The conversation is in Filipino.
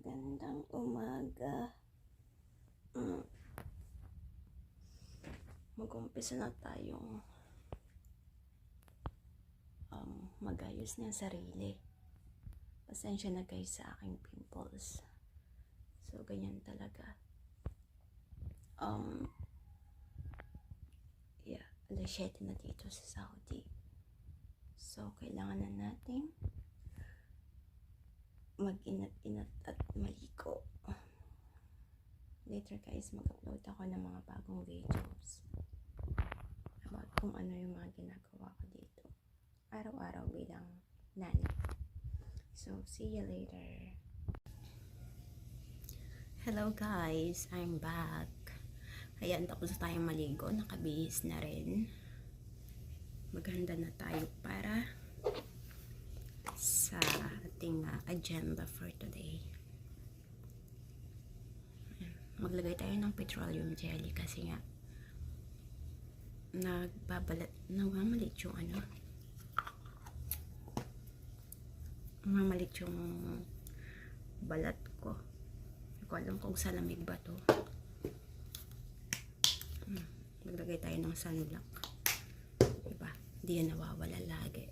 Magandang umaga. Mag-umpisa na tayong magayos ng sarili. Pasensya na guys sa aking pimples. So, ganyan talaga. Alas 7 na dito sa Saudi. So, kailangan na nating mag-inat-inat at maligo. Later guys, mag-upload ako ng mga bagong videos about kung ano yung mga ginagawa ko dito araw-araw bilang nanay. So, see you later. Hello guys, I'm back. Ayan, tapos na tayong maligo. Nakabihis na rin. Maghanda na tayo para sa ating agenda for today. Maglagay tayo ng petroleum jelly kasi nga namamalit yung mamalit yung balat ko. Hindi ko alam kung sa lamig ba to. Maglagay tayo ng sunblock. Diba? Hindi yan nawawala lagi.